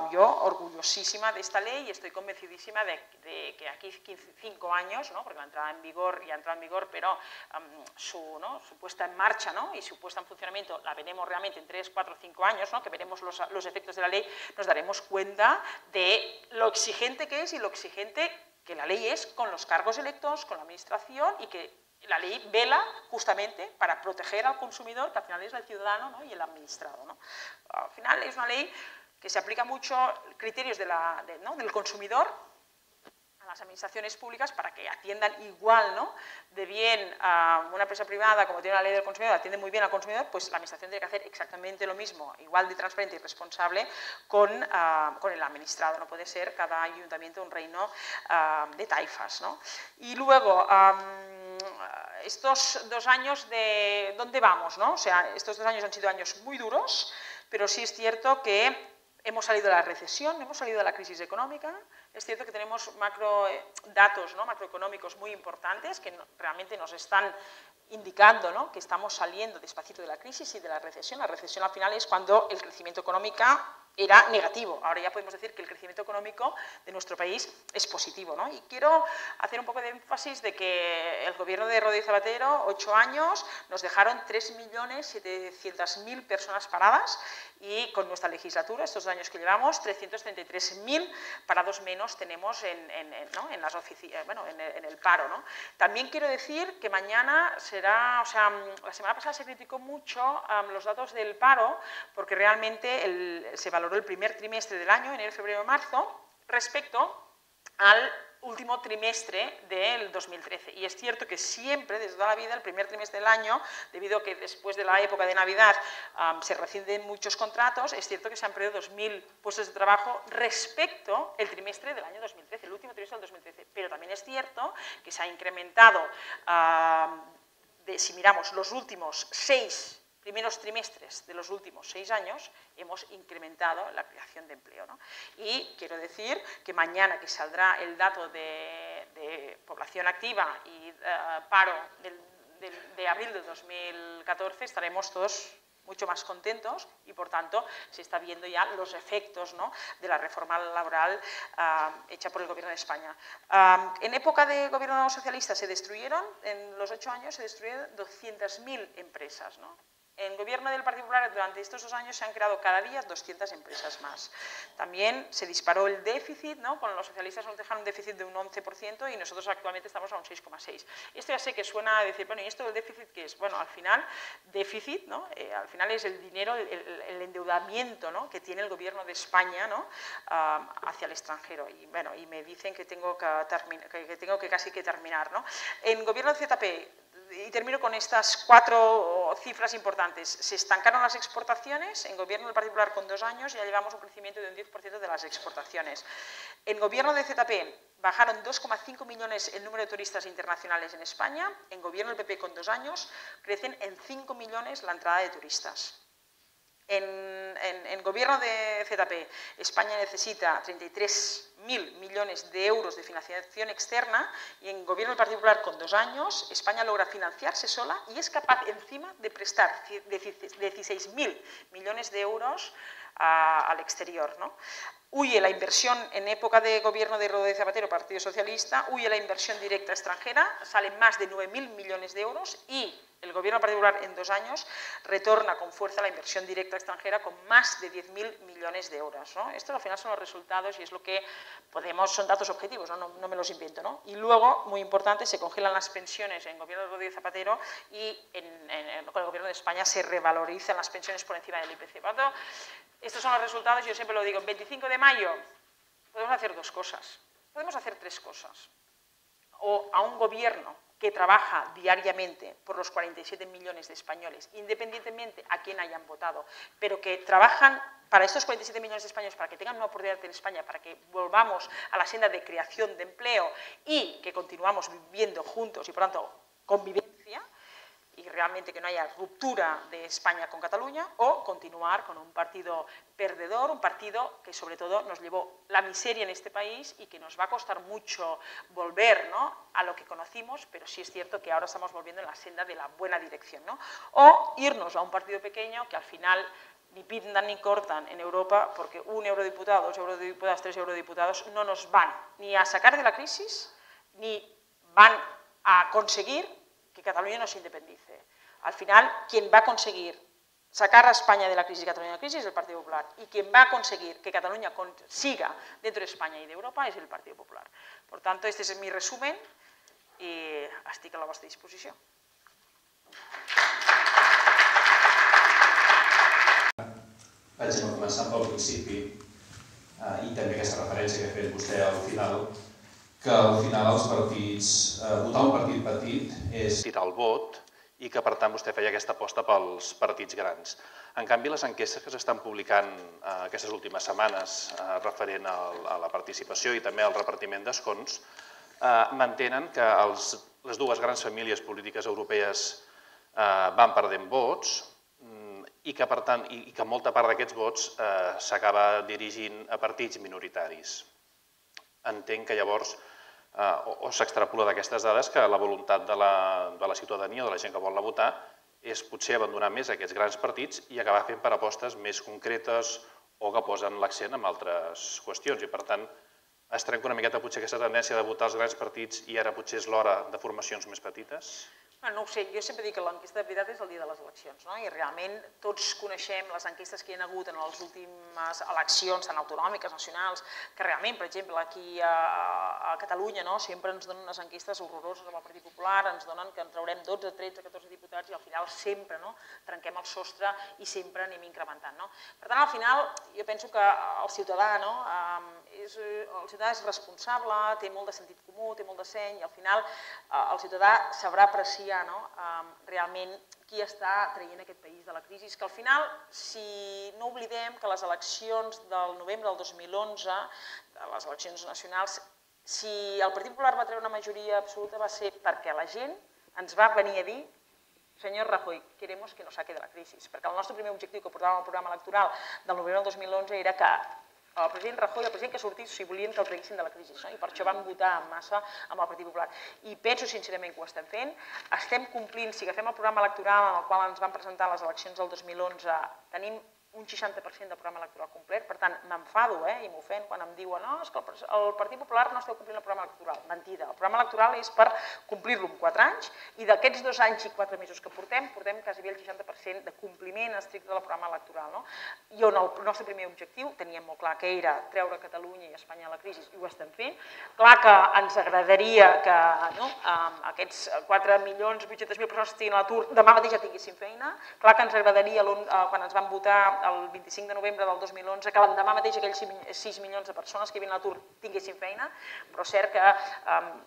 yo orgullosísima de esta ley y estoy convencidísima de que aquí 5 años, ¿no? porque la entrada en vigor ya ha entrado en vigor, pero su puesta en marcha, ¿no? y su puesta en funcionamiento la veremos realmente en 3, 4, 5 años, ¿no? que veremos los efectos de la ley, nos daremos cuenta de lo exigente que es y lo exigente que la ley es con los cargos electos, con la administración y que la ley vela justamente para proteger al consumidor, que al final es el ciudadano, ¿no? y el administrado, ¿no? Al final es una ley que se aplica mucho criterios del consumidor a las administraciones públicas para que atiendan igual, ¿no? de bien a una empresa privada como tiene la ley del consumidor, atiende muy bien al consumidor, pues la administración tiene que hacer exactamente lo mismo, igual de transparente y responsable con el administrado. No puede ser cada ayuntamiento un reino de taifas, ¿no? Y luego, estos 2 años de ¿dónde vamos? ¿no? O sea, estos 2 años han sido años muy duros, pero sí es cierto que hemos salido de la recesión, hemos salido de la crisis económica. Es cierto que tenemos datos, ¿no? macroeconómicos muy importantes que realmente nos están indicando, ¿no? que estamos saliendo despacito de la crisis y de la recesión. La recesión al final es cuando el crecimiento económico era negativo. Ahora ya podemos decir que el crecimiento económico de nuestro país es positivo, ¿no? Y quiero hacer un poco de énfasis de que el gobierno de Rodríguez Zapatero, 8 años, nos dejaron 3.700.000 personas paradas y con nuestra legislatura, estos años que llevamos, 333.000 parados menos tenemos en las oficinas, en el paro, ¿no? También quiero decir que mañana será, o sea, la semana pasada se criticó mucho los datos del paro porque realmente se valoró el primer trimestre del año, enero, febrero, marzo, respecto al último trimestre del 2013. Y es cierto que siempre, desde toda la vida, el primer trimestre del año, debido a que después de la época de Navidad se rescinden muchos contratos, es cierto que se han perdido 2.000 puestos de trabajo respecto al trimestre del año 2013, el último trimestre del 2013. Pero también es cierto que se ha incrementado, si miramos los últimos 6 primeros trimestres de los últimos 6 años, hemos incrementado la creación de empleo, ¿no? Y quiero decir que mañana que saldrá el dato de población activa y paro de abril de 2014, estaremos todos mucho más contentos y, por tanto, se está viendo ya los efectos, ¿no? de la reforma laboral hecha por el Gobierno de España. En época de gobierno socialista se destruyeron, en los 8 años se destruyeron 200.000 empresas, ¿no? En el gobierno del Partido Popular durante estos 2 años se han creado cada día 200 empresas más. También se disparó el déficit, ¿no? Con los socialistas nos dejaron un déficit de un 11% y nosotros actualmente estamos a un 6,6%. Esto ya sé que suena a decir, bueno, ¿y esto del déficit qué es? Bueno, al final, déficit, ¿no? Al final es el dinero, el endeudamiento, ¿no? Que tiene el gobierno de España, ¿no? Hacia el extranjero. Y bueno, y me dicen que tengo que casi que terminar, ¿no? En gobierno de ZP, y termino con estas 4 cifras importantes. Se estancaron las exportaciones, en gobierno del Partido Popular con 2 años ya llevamos un crecimiento de un 10% de las exportaciones. En gobierno de ZP bajaron 2,5 millones el número de turistas internacionales en España, en gobierno del PP con 2 años crecen en 5 millones la entrada de turistas. En gobierno de ZP, España necesita 33.000 millones de euros de financiación externa y en gobierno del Partido Popular con 2 años, España logra financiarse sola y es capaz encima de prestar 16.000 millones de euros al exterior, ¿no? Huye la inversión en época de gobierno de Rodríguez Zapatero, Partido Socialista, huye la inversión directa extranjera, salen más de 9.000 millones de euros y el gobierno del Partido Popular en 2 años retorna con fuerza la inversión directa extranjera con más de 10.000 millones de euros, ¿no? Estos al final son los resultados y es lo que son datos objetivos, no me los invento, ¿no? Y luego, muy importante, se congelan las pensiones en el gobierno de Rodríguez Zapatero y con el gobierno de España se revalorizan las pensiones por encima del IPC. Por lo tanto, estos son los resultados, yo siempre lo digo, el 25 de mayo podemos hacer 2 cosas, podemos hacer 3 cosas. O a un gobierno que trabaja diariamente por los 47 millones de españoles, independientemente a quién hayan votado, pero que trabajan para estos 47 millones de españoles, para que tengan una oportunidad en España, para que volvamos a la senda de creación de empleo y que continuamos viviendo juntos y, por tanto, convivencia, y realmente que no haya ruptura de España con Cataluña, o continuar con un partido perdedor, un partido que sobre todo nos llevó la miseria en este país y que nos va a costar mucho volver, ¿no?, a lo que conocimos, pero sí es cierto que ahora estamos volviendo en la senda de la buena dirección, ¿no? O irnos a un partido pequeño que al final ni pintan ni cortan en Europa, porque 1 eurodiputado, 2 eurodiputados, 3 eurodiputados no nos van ni a sacar de la crisis, ni van a conseguir que Cataluña no se independice. Al final, quien va a conseguir sacar a España de la crisis y Cataluña de la crisis es el Partido Popular. Y quien va a conseguir que Cataluña siga dentro de España y de Europa es el Partido Popular. Por tanto, este es mi resumen i estic a la vostra disposició. Vaig començar pel principi i també aquesta referència que ha fet vostè al final, que al final els partits, votar un partit petit és tirar el vot i que per tant vostè feia aquesta aposta pels partits grans. En canvi, les enquestes que s'estan publicant aquestes últimes setmanes referent a la participació i també al repartiment d'escons mantenen que les 2 grans famílies polítiques europees van perdent vots i que, per tant, que molta part d'aquests vots s'acaba dirigint a partits minoritaris. Entenc que llavors o s'extrapula d'aquestes dades que la voluntat de la ciutadania o de la gent que vol votar és potser abandonar més aquests grans partits i acabar fent per apostes més concretes o que posen l'accent en altres qüestions. I, per tant, es trenca una miqueta potser aquesta tendència de votar els grans partits i ara potser és l'hora de formacions més petites? No ho sé, jo sempre dic que l'enquesta de veritat és el dia de les eleccions, i realment tots coneixem les enquestes que hi ha hagut en les últimes eleccions, tant autonòmiques, nacionals, que realment, per exemple, aquí a Catalunya sempre ens donen unes enquestes horroroses amb el Partit Popular, ens donen que en traurem 12, 13, 14 diputats i al final sempre trenquem el sostre i sempre anem incrementant. Per tant, al final, jo penso que el ciutadà és responsable, té molt de sentit comú, té molt de seny i al final el ciutadà sabrà apreciar realment qui està traient aquest país de la crisi. Que al final, si no oblidem que les eleccions del novembre del 2011, les eleccions nacionals, si el Partit Popular va treure una majoria absoluta va ser perquè la gent ens va venir a dir senyor Rajoy, queremos que nos saque de la crisi. Perquè el nostre primer objectiu que portàvem al programa electoral del novembre del 2011 era que el president Rajoy, el president que sortís, si volien que el traguessin de la crisi, i per això vam votar en massa amb el Partit Popular. I penso sincerament que ho estem fent, estem complint, si agafem el programa electoral en el qual ens van presentar les eleccions del 2011, tenim un 60% del programa electoral complet, per tant, m'enfado i m'ofèn quan em diuen no, és que el Partit Popular no esteu complint el programa electoral. Mentida, el programa electoral és per complir-lo en 4 anys i d'aquests 2 anys i 4 mesos que portem quasi bé el 60% de compliment estricte del programa electoral. I on el nostre primer objectiu teníem molt clar que era treure Catalunya i Espanya a la crisi i ho estem fent. Clar que ens agradaria que aquests 4.800.000 persones que estiguin a l'atur demà mateix ja tinguessin feina. Clar que ens agradaria, quan ens van votar el 25 de novembre del 2011, que l'endemà mateix aquells 6 milions de persones que hi havia a l'atur tinguessin feina, però és cert que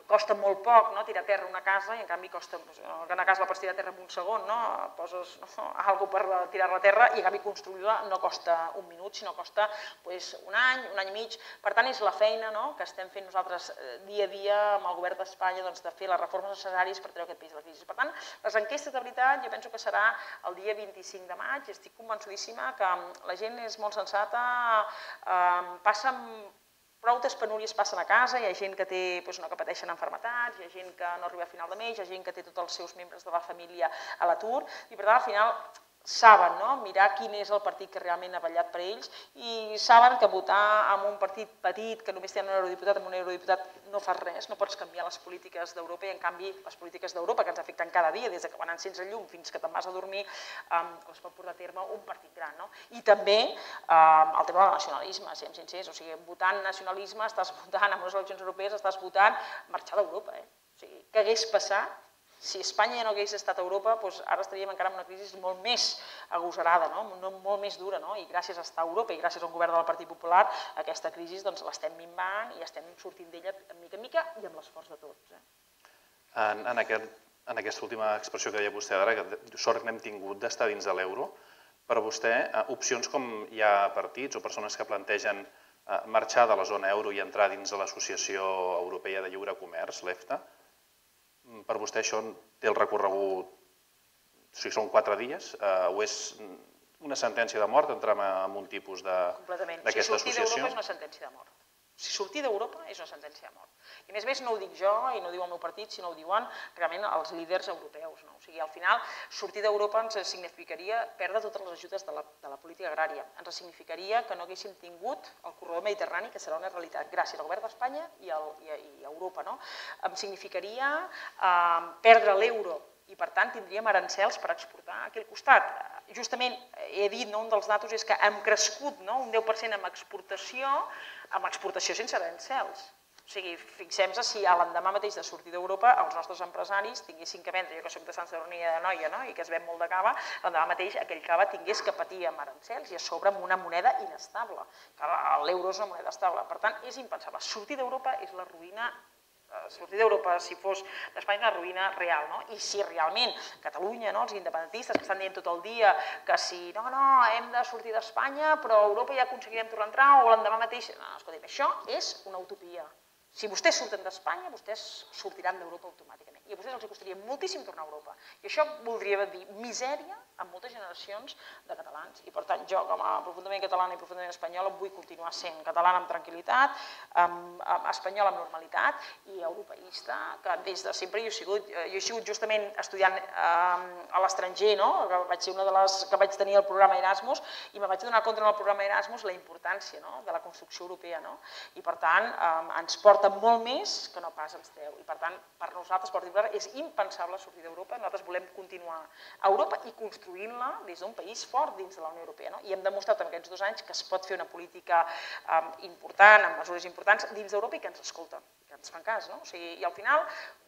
costa molt poc tirar a terra una casa i en canvi costa, una casa la pots tirar a terra en un segon, poses alguna cosa per tirar-la a terra i en canvi construir-la no costa un minut, sinó costa un any i mig. Per tant, és la feina que estem fent nosaltres dia a dia amb el govern d'Espanya de fer les reformes necessàries per treure aquest país de la crisi. Per tant, les enquestes de veritat jo penso que serà el dia 25 de maig i estic convençudíssima que la gent és molt sensata, prou penúries passen a casa, hi ha gent que pateixen malalties, hi ha gent que no arriba a final de mes, hi ha gent que té tots els seus membres de la família a l'atur i per tant al final saben mirar quin és el partit que realment ha vetllat per ells i saben que votar en un partit petit que només té un eurodiputat, amb un eurodiputat no fa res, no pots canviar les polítiques d'Europa i en canvi les polítiques d'Europa que ens afecten cada dia, des que quan encens el llum fins que te'n vas a dormir, les pot portar a terme un partit gran. I també el tema del nacionalisme, siguem sincers, o sigui, votant nacionalisme estàs votant en unes eleccions europees, estàs votant marxar d'Europa. O sigui, què hagués passat si Espanya no hagués estat a Europa, ara estaríem encara en una crisi molt més agosarada, molt més dura, i gràcies a estar a Europa i gràcies a un govern del Partit Popular, aquesta crisi l'estem minvant i estem sortint d'ella de mica en mica i amb l'esforç de tots. En aquesta última expressió que deia vostè ara, que sort que n'hem tingut d'estar dins de l'euro, per vostè, opcions com hi ha partits o persones que plantegen marxar de la zona euro i entrar dins de l'Associació Europea de Lliure Comerç, l'EFTA, per vostè això té el recorregut, si són 4 dies, o és una sentència de mort entrar en un tipus d'aquesta associació? Si sortir d'Europa és una sentència de mort. Si sortir d'Europa és una sentència de mort. I a més no ho dic jo i no ho diu el meu partit, sinó ho diuen realment els líders europeus. O sigui, al final, sortir d'Europa ens significaria perdre totes les ajudes de la política agrària. Ens significaria que no haguéssim tingut el corredor mediterrani, que serà una realitat gràcies al govern d'Espanya i a Europa. Em significaria perdre l'euro i, per tant, tindríem arancels per exportar a aquell costat. Justament, he dit, un dels datos és que hem crescut un 10% en exportació sense arancels. O sigui, fixem-se si a l'endemà mateix de sortir d'Europa els nostres empresaris tinguessin que vendre, jo que soc de Sant Sadurní de Noia i que es ven molt de cava, l'endemà mateix aquell cava tingués que patir amb arancels i a sobre amb una moneda inestable. L'euro és una moneda estable. Per tant, és impensable. Sortir d'Europa és la ruïna. Sortir d'Europa, si fos d'Espanya, és una ruïna real. I si realment Catalunya, els independentistes que estan dient tot el dia que si no, hem de sortir d'Espanya, però a Europa ja aconseguirem tornar a entrar o l'endemà mateix... No, escolta'm, això és una utopia. Si vostès surten d'Espanya, vostès sortiran d'Europa automàticament. I a vostès els costaria moltíssim tornar a Europa. I això voldria dir misèria en moltes generacions de catalans. I per tant, jo, com a profundament catalana i profundament espanyola, vull continuar sent catalana amb tranquil·litat, espanyola amb normalitat i europeista, que des de sempre jo he sigut justament estudiant a l'estranger, que vaig ser una de les que vaig tenir el programa Erasmus i me vaig donar compte en el programa Erasmus la importància de la construcció europea. I per tant, ens porta molt més que no pas ens treu. I per tant, per nosaltres, per dir-ho, és impensable sortir d'Europa. Nosaltres volem continuar a Europa i construint-la des d'un país fort dins de la Unió Europea. I hem demostrat en aquests 2 anys que es pot fer una política important, amb mesures importants, dins d'Europa i que ens escolten, que ens fan cas. I al final,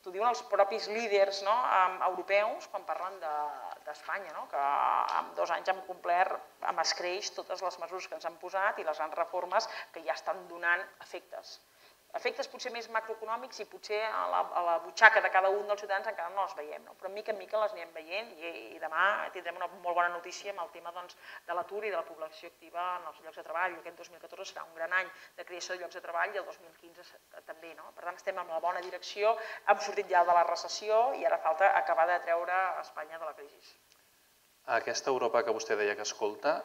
t'ho diuen els propis líders europeus quan parlen d'Espanya, que en 2 anys hem complert amb escreix totes les mesures que ens han posat i les grans reformes que ja estan donant efectes. Efectes potser més macroeconòmics i potser a la butxaca de cada un dels ciutadans encara no les veiem, però mica en mica les anirem veient i demà tindrem una molt bona notícia amb el tema de l'atur i de la població activa en els llocs de treball. Aquest 2014 serà un gran any de creació de llocs de treball i el 2015 també. Per tant, estem en la bona direcció, hem sortit ja de la recessió i ara falta acabar de treure Espanya de la crisi. Aquesta Europa que vostè deia que escolta,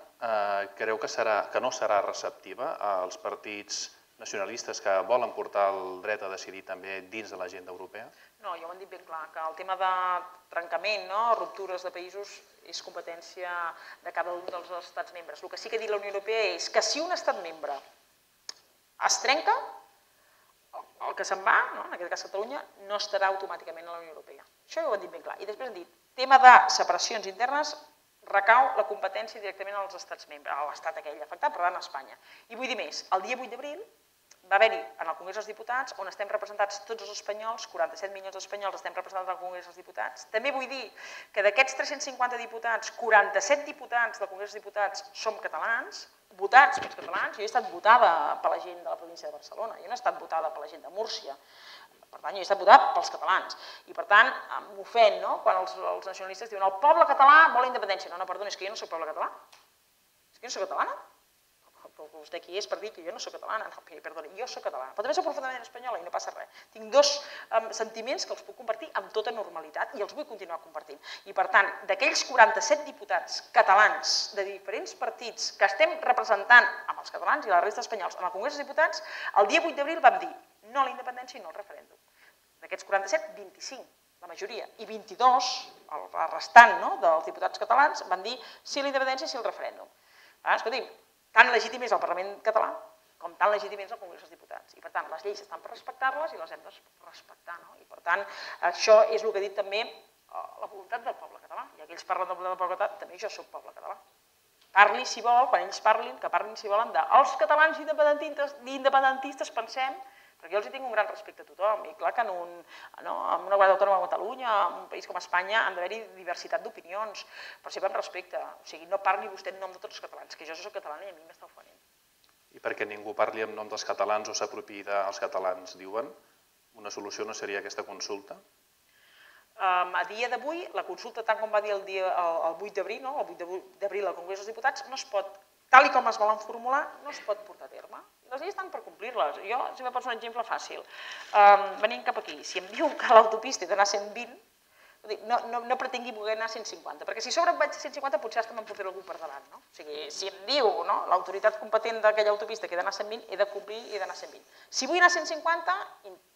creu que no serà receptiva als partits nacionalistes que volen portar el dret a decidir també dins de l'agenda europea? No, ja ho han dit ben clar, que el tema de trencament, ruptures de països, és competència de cada un dels estats membres. El que sí que ha dit la Unió Europea és que si un estat membre es trenca, el que se'n va, en aquest cas Catalunya, no estarà automàticament a la Unió Europea. Això ja ho han dit ben clar. I després han dit, tema de separacions internes, recau la competència directament als estats membres, a l'estat aquell afectat, per tant a Espanya. I vull dir més, el dia 8 d'abril va haver-hi en el Congrés dels Diputats, on estem representats tots els espanyols, 47 milions d'espanyols estem representats al Congrés dels Diputats. També vull dir que d'aquests 350 diputats, 47 diputats del Congrés dels Diputats som catalans, votats pels catalans. Jo he estat votada per la gent de la província de Barcelona, jo no he estat votada per la gent de Múrcia. Per tant, jo he estat votada pels catalans. I per tant, m'ofèn quan els nacionalistes diuen el poble català vol la independència. No, perdona, és que jo no soc poble català. És que jo no soc catalana. Però vostè qui és per dir que jo no soc catalana? No, perdoni, jo soc catalana. Però també soc profundament espanyola i no passa res. Tinc dos sentiments que els puc compartir amb tota normalitat i els vull continuar compartint. I per tant, d'aquells 47 diputats catalans de diferents partits que estem representant amb els catalans i la resta espanyols en el Congrés dels Diputats, el dia 8 d'abril vam dir no a la independència i no al referèndum. D'aquests 47, 25, la majoria, i 22, el restant dels diputats catalans, van dir sí a la independència i sí al referèndum. Escolti'm, tan legítim és el Parlament català com tan legítim és el Congrés dels Diputats. I per tant, les lleis estan per respectar-les i les hem de respectar. I per tant, això és el que ha dit també la voluntat del poble català. I aquells parlen del poble català, també jo soc poble català. Parli, si vol, quan ells parlin, que parlin, si volen, dels catalans independentistes pensem, perquè jo els tinc un gran respecte a tothom. I clar que en una comunitat autònoma com Catalunya, en un país com Espanya, han d'haver-hi diversitat d'opinions, però sempre amb respecte. O sigui, no parli vostè en nom de tots els catalans, que jo soc catalana i a mi m'està ofenent. I perquè ningú parli en nom dels catalans o s'apropiï dels catalans, diuen, una solució no seria aquesta consulta? A dia d'avui, la consulta, tant com va dir el 8 d'abril, el 8 d'abril al Congrés dels Diputats, no es pot, tal com es volen formular, no es pot portar a terme. Les lleis estan per complir-les. Jo, si me poso un exemple fàcil, venint cap aquí, si em diu que l'autopista he d'anar a 120, no pretengui voler anar a 150, perquè si sobre vaig a 150 potser hasta me'n portaré algú per davant. O sigui, si em diu l'autoritat competent d'aquella autopista que he d'anar a 120, he de complir i he d'anar a 120. Si vull anar a 150,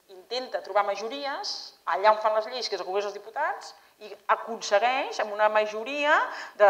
intenta trobar majories allà on fan les lleis, que és el Congrés dels Diputats, i aconsegueix, amb una majoria de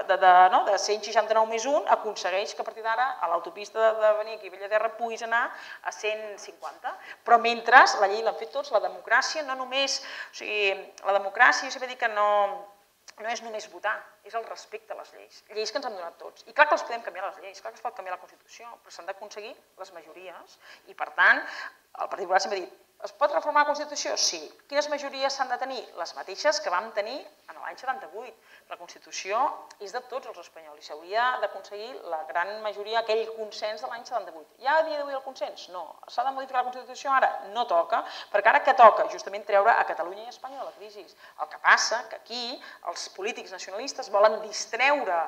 169 més 1, aconsegueix que a partir d'ara a l'autopista de venir aquí a Bellaterra puguis anar a 150. Però mentre la llei l'han fet tots, la democràcia no només... O sigui, la democràcia, jo sempre dic que no és només votar, és el respecte a les lleis. Lleis que ens han donat tots. I clar que els podem canviar les lleis, clar que es pot canviar la Constitució, però s'han d'aconseguir les majories. I per tant, el Partit Popular sempre ha dit, es pot reformar la Constitució? Sí. Quines majories s'han de tenir? Les mateixes que vam tenir en l'any 78. La Constitució és de tots els espanyols i s'hauria d'aconseguir la gran majoria, aquell consens de l'any 78. Hi ha a dia d'avui el consens? No. S'ha de modificar la Constitució? Ara no toca, perquè ara què toca? Justament treure a Catalunya i a Espanya de la crisi. El que passa que aquí els polítics nacionalistes volen distreure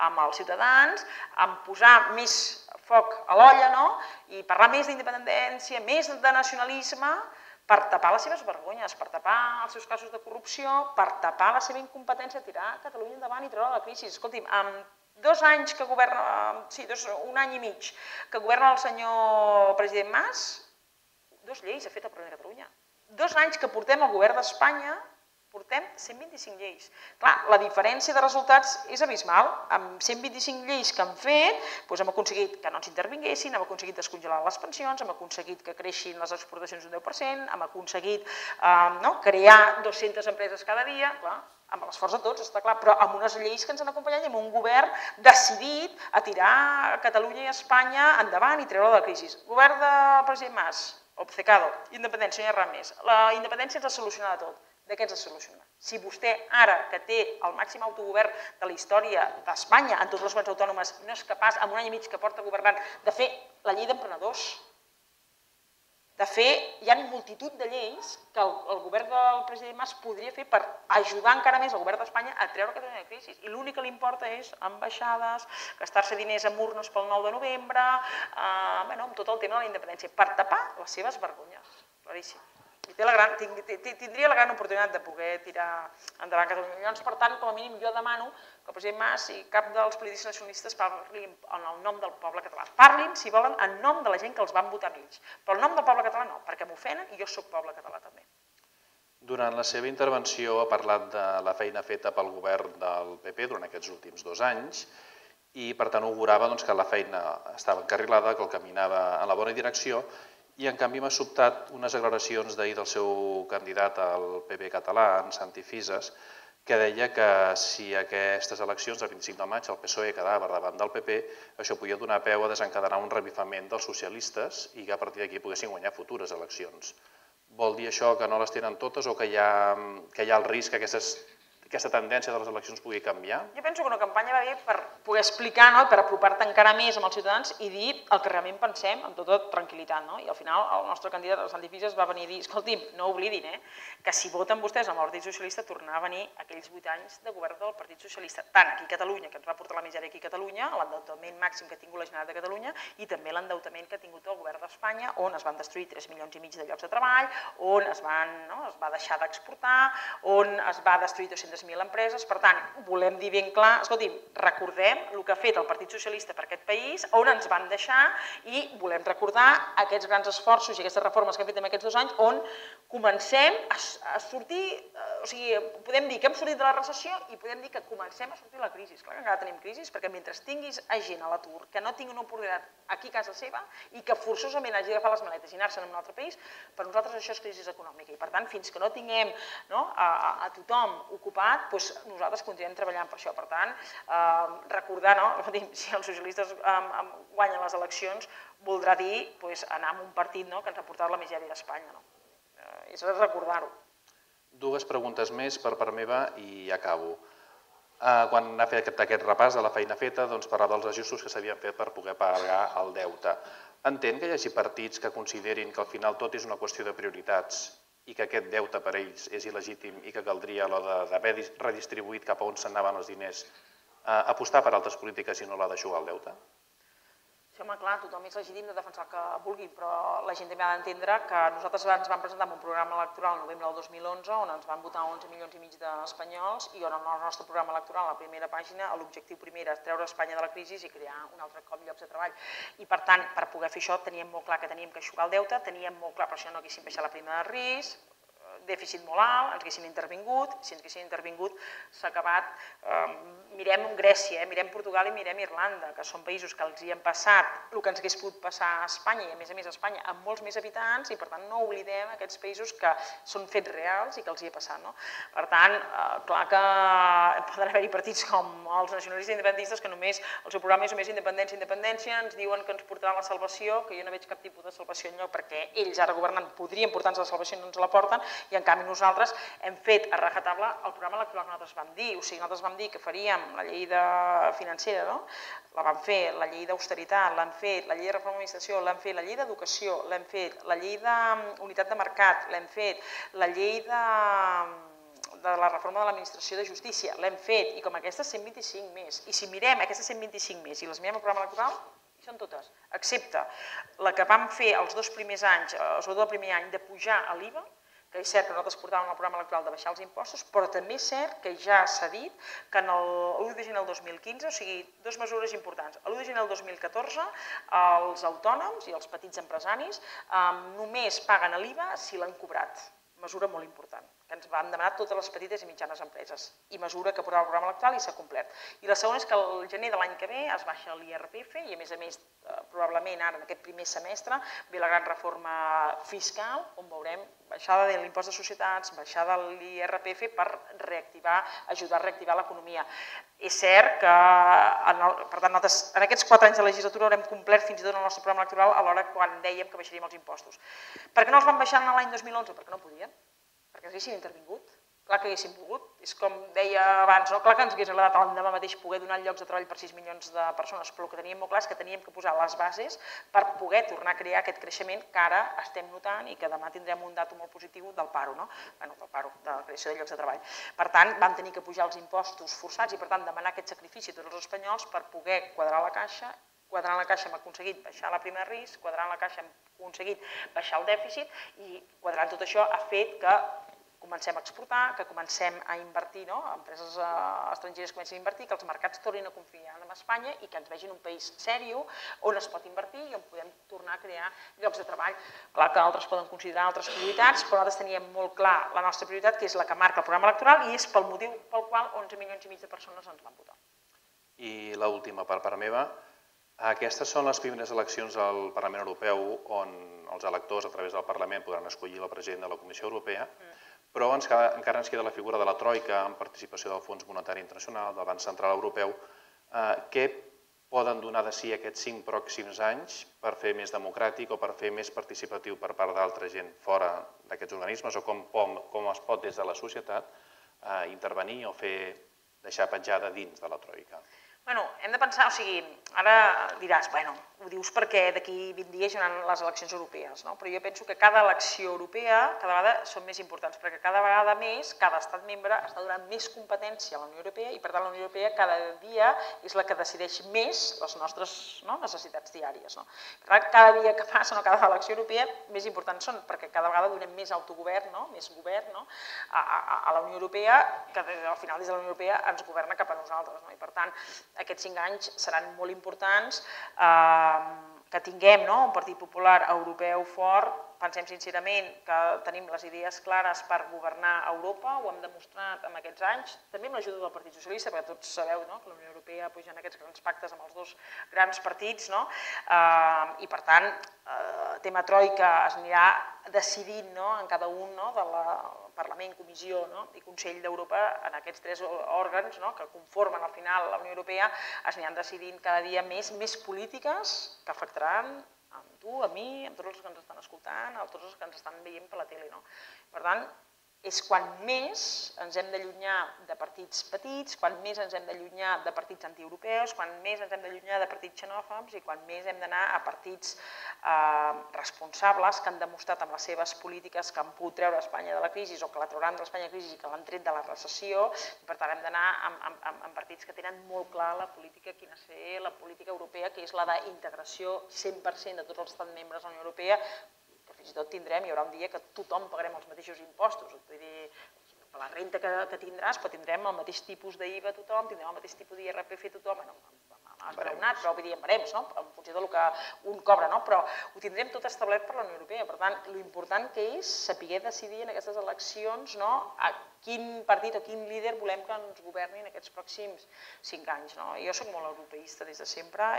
amb els ciutadans, amb posar més foc a l'olla, i parlar més d'independència, més de nacionalisme, per tapar les seves vergonyes, per tapar els seus casos de corrupció, per tapar la seva incompetència a tirar Catalunya endavant i treure la crisi. Escolti'm, amb 2 anys que governa, sí, un any i mig que governa el senyor president Mas, 2 lleis ha fet el Parlament de Catalunya. 2 anys que portem al govern d'Espanya, portem 125 lleis. Clar, la diferència de resultats és abismal. Amb 125 lleis que han fet, hem aconseguit que no ens intervinguessin, hem aconseguit descongelar les pensions, hem aconseguit que creixin les exportacions un 10%, hem aconseguit crear 200 empreses cada dia, clar, amb l'esforç de tots, està clar, però amb unes lleis que ens han acompanyat i amb un govern decidit a tirar Catalunya i Espanya endavant i treure-la de la crisi. Govern del president Mas, obcecado, independència, no hi ha res més. La independència ens ha solucionat tot. De què ens ha solucionat? Si vostè ara, que té el màxim autogovern de la història d'Espanya en totes les comunitats autònomes, no és capaç, en un any i mig que porta governant, de fer la llei d'emprenedors, de fer, hi ha multitud de lleis que el govern del president Mas podria fer per ajudar encara més el govern d'Espanya a treure Catalunya de crisi. I l'únic que li importa és ambaixades, gastar-se diners en urnes pel 9 de novembre, amb tot el tema de la independència, per tapar les seves vergonyes. Claríssim. tindria la gran oportunitat de poder tirar endavant Catalunya. Llavors, per tant, com a mínim, jo demano que el president Mas i cap dels polítics nacionalistes parlin en el nom del poble català. Parlin, si volen, en nom de la gent que els van votar a ells. Però el nom del poble català no, perquè m'ofenen i jo soc poble català també. Durant la seva intervenció ha parlat de la feina feta pel govern del PP durant aquests últims 2 anys i, per tant, augurava que la feina estava encarrilada, que el caminava en la bona direcció, i en canvi m'ha sobtat unes declaracions d'ahir del seu candidat al PP català, en Santi Fisas, que deia que si aquestes eleccions del 25 de maig el PSOE quedava davant del PP, això podia donar peu a desencadenar un revifament dels socialistes i que a partir d'aquí poguessin guanyar futures eleccions. Vol dir això que no les tenen totes o que hi ha el risc que aquesta tendència de les eleccions pugui canviar? Jo penso que una campanya va bé per poder explicar, per apropar-te encara més amb els ciutadans i dir el que realment pensem amb tota tranquil·litat. I al final el nostre candidat, el Santi Fisas, va venir a dir, escolti'm, no oblidin que si voten vostès amb el Partit Socialista tornarà a venir aquells 8 anys de govern del Partit Socialista, tant aquí a Catalunya, que ens va portar la misèria aquí a Catalunya, l'endeutament màxim que ha tingut la Generalitat de Catalunya i també l'endeutament que ha tingut el govern d'Espanya, on es van destruir 3,5 milions de llocs de treball, on es va deixar d'exportar, on es va destruir 200.000 empreses. Per tant, volem dir ben clar, escolti'm, recordem el que ha fet el Partit Socialista per aquest país, on ens van deixar, i volem recordar aquests grans esforços i aquestes reformes que hem fet en aquests 2 anys, on comencem a sortir, o sigui, podem dir que hem sortit de la recessió i podem dir que comencem a sortir de la crisi. Clar que encara tenim crisi, perquè mentre tinguis gent a l'atur que no tingui una oportunitat aquí a casa seva i que forçosament hagi d'agafar les maletes i anar-se'n a un altre país, per nosaltres això és crisi econòmica. I per tant, fins que no tinguem a tothom ocupat, nosaltres continuem treballant per això. Per tant, recordar, si els socialistes guanyen les eleccions, voldrà dir anar amb un partit que ens ha portat la misèria d'Espanya. És recordar-ho. 2 preguntes més per part meva i acabo. Quan ha fet aquest repàs de la feina feta, parlava dels ajustos que s'havien fet per poder pagar el deute. Entén que hi hagi partits que considerin que al final tot és una qüestió de prioritats i que aquest deute per ells és il·legítim i que caldria, a l'hora d'haver redistribuït cap a on s'anaven els diners, apostar per altres polítiques i no la d'eixugar el deute? Sí, home, clar, tothom és legítim de defensar el que vulgui, però la gent també ha d'entendre que nosaltres ens vam presentar un programa electoral el novembre del 2011 on ens van votar 11,5 milions d'espanyols i on en el nostre programa electoral, a la primera pàgina, l'objectiu primer era treure Espanya de la crisi i crear un altre cop llocs de treball. I per tant, per poder fer això, teníem molt clar que teníem que eixugar el deute, teníem molt clar per això no haguéssim baixat la prima de risc, dèficit molt alt, ens haguessin intervingut, si ens haguessin intervingut s'ha acabat. Mirem Grècia, mirem Portugal i mirem Irlanda, que són països que els hi han passat el que ens hagués pogut passar a Espanya i a més Espanya amb molts més habitants i per tant no oblidem aquests països que són fets reals i que els hi ha passat. Per tant, clar que poden haver-hi partits com els nacionalistes independentistes que només el seu programa és només independència, independència, ens diuen que ens portaran la salvació, que jo no veig cap tipus de salvació enlloc perquè ells ara governant podrien portar-nos la salvació i no ens la porten i en canvi nosaltres hem fet a rajatabla el programa electoral que nosaltres vam dir, o sigui, nosaltres vam dir que faríem la llei financera, la vam fer, la llei d'austeritat, l'hem fet, la llei de reforma d'administració, l'hem fet, la llei d'educació, l'hem fet, la llei d'unitat de mercat, l'hem fet, la llei de la reforma de l'administració de justícia, l'hem fet, i com aquestes 125 més. I si mirem aquestes 125 més i les mirem al programa electoral, hi són totes, excepte la que vam fer els 2 primers anys, sobretot el primer any, de pujar l'IVA, que és cert que nosaltres portàvem el programa electoral de baixar els impostos, però també és cert que ja s'ha dit que l'1 de gener del 2015, o sigui, 2 mesures importants. L'1 de gener del 2014, els autònoms i els petits empresaris només paguen l'IVA si l'han cobrat. Mesura molt important, que ens van demanar totes les petites i mitjanes empreses, i mesura que portava el programa electoral i s'ha complert. I la segona és que al gener de l'any que ve es baixa l'IRPF i a més, probablement ara en aquest primer semestre, ve la gran reforma fiscal, on veurem baixada de l'impost de societats, baixada de l'IRPF per ajudar a reactivar l'economia. És cert que, per tant, en aquests 4 anys de legislatura haurem complert fins i tot el nostre programa electoral alhora quan dèiem que baixaríem els impostos. Per què no els van baixar l'any 2011? Perquè no podien, perquè haguessin intervingut. Clar que haguéssim volgut, és com deia abans, clar que ens hagués agradat l'endemà mateix poder donar llocs de treball per 6 milions de persones, però el que teníem molt clar és que teníem que posar les bases per poder tornar a crear aquest creixement que ara estem notant i que demà tindrem un dato molt positiu del paro, de la creació de llocs de treball. Per tant, vam tenir que pujar els impostos forçats i per tant demanar aquest sacrifici a tots els espanyols per poder quadrar la caixa, quadrant la caixa hem aconseguit baixar la prima de risc, quadrant la caixa hem aconseguit baixar el dèficit i quadrant tot això ha fet que comencem a exportar, que comencem a invertir, empreses estrangeres comencen a invertir, que els mercats tornin a confiar en Espanya i que ens vegin un país seriós on es pot invertir i on podem tornar a crear llocs de treball. Clar que altres poden considerar altres prioritats, però nosaltres teníem molt clar la nostra prioritat, que és la que marca el programa electoral i és pel motiu pel qual 11 milions i mig de persones ens van votar. I l'última per part meva. Aquestes són les primeres eleccions al Parlament Europeu on els electors a través del Parlament podran escollir el president de la Comissió Europea, però encara ens queda la figura de la Troika amb participació del Fons Monetari Internacional, del Banc Central Europeu. Què poden donar de si aquests 5 pròxims anys per fer més democràtic o per fer més participatiu per part d'altra gent fora d'aquests organismes o com es pot des de la societat intervenir o deixar petjada dins de la Troika? Bueno, hem de pensar, o sigui, ara diràs, bueno, ho dius perquè d'aquí 20 dies hi haurà les eleccions europees, no? Però jo penso que cada elecció europea cada vegada són més importants, perquè cada vegada més, cada estat membre està donant més competència a la Unió Europea i per tant la Unió Europea cada dia és la que decideix més les nostres necessitats diàries. Per tant, cada dia que passa, cada elecció europea, més importants són, perquè cada vegada donem més autogovern, més govern a la Unió Europea, que al final des de la Unió Europea ens governa cap a nosaltres. I per tant, aquests 5 anys seran molt importants, que tinguem un Partit Popular europeu fort. Pensem sincerament que tenim les idees clares per governar Europa, ho hem demostrat en aquests anys, també amb l'ajuda del Partit Socialista, perquè tots sabeu que la Unió Europea puja en aquests grans pactes amb els 2 grans partits, i per tant, tema Troika es anirà decidint en cada un de la Parlament, Comissió i Consell d'Europa, en aquests 3 òrgans que conformen al final la Unió Europea, es aniran decidint cada dia més polítiques que afectaran a tu, a mi, a tots els que ens estan escoltant, a tots els que ens estan veient per la tele. Per tant, és quan més ens hem d'allunyar de partits petits, quan més ens hem d'allunyar de partits antieuropeus, quan més ens hem d'allunyar de partits xenòfobs i quan més hem d'anar a partits responsables que han demostrat amb les seves polítiques que han pogut treure Espanya de la crisi o que la trauran de l'Espanya de la crisi i que l'han tret de la recessió. Per tant, hem d'anar amb partits que tenen molt clar la política, quina ser la política europea, que és la d'integració 100% de tots els estats membres de la Unió Europea, que fins i tot tindrem, hi haurà un dia que tothom pagarem els mateixos impostos, vull dir, per la renta que tindràs, però tindrem el mateix tipus d'IVA a tothom, tindrem el mateix tipus d'IRPF a tothom, esbraonat, però vull dir, en barems, en funció del que un cobra, però ho tindrem tot establert per la Unió Europea. Per tant, l'important que és saber decidir en aquestes eleccions a quin partit o quin líder volem que ens governi en aquests pròxims 5 anys. Jo soc molt europeista des de sempre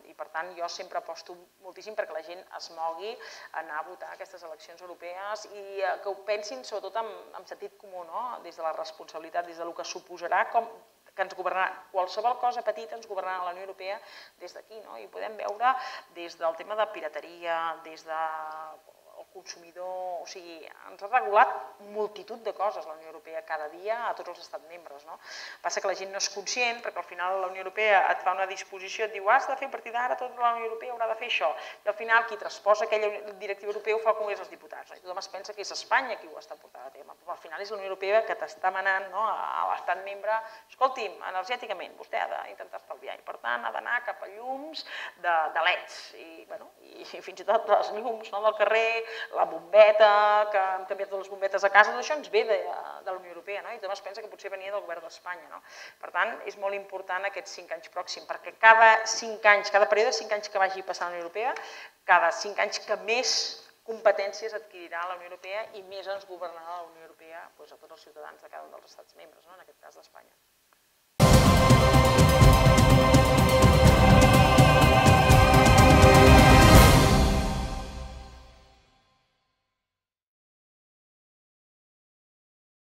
i per tant jo sempre aposto moltíssim perquè la gent es mogui a anar a votar aquestes eleccions europees i que ho pensin sobretot amb sentit comú, des de la responsabilitat, des del que suposarà que ens governarà qualsevol cosa petita, ens governarà la Unió Europea des d'aquí. I podem veure des del tema de pirateria, des del consumidor, o sigui, ens ha regulat multitud de coses la Unió Europea cada dia a tots els estats membres. Passa que la gent no és conscient perquè al final la Unió Europea et fa una disposició, et diu has de fer a partir d'ara tota la Unió Europea haurà de fer això. I al final qui transposa aquella directiva europea ho fa al Congrés dels Diputats. I tothom es pensa que és Espanya qui ho està portant a tema. Però al final és la Unió Europea que t'està manant a l'estat membre, escolti'm, energèticament, vostè ha d'intentar estalviar i per tant ha d'anar cap a llums de leds i fins i tot les llums del carrer, la bombeta, que hem canviat totes les bombetes a casa, tot això ens ve de la Unió Europea i tothom es pensa que potser venia del govern d'Espanya. Per tant, és molt important aquests 5 anys pròxims, perquè cada 5 anys, cada període de 5 anys que vagi passant a la Unió Europea, cada 5 anys que més competències adquirirà la Unió Europea i més ens governarà la Unió Europea a tots els ciutadans de cada un dels estats membres, en aquest cas d'Espanya.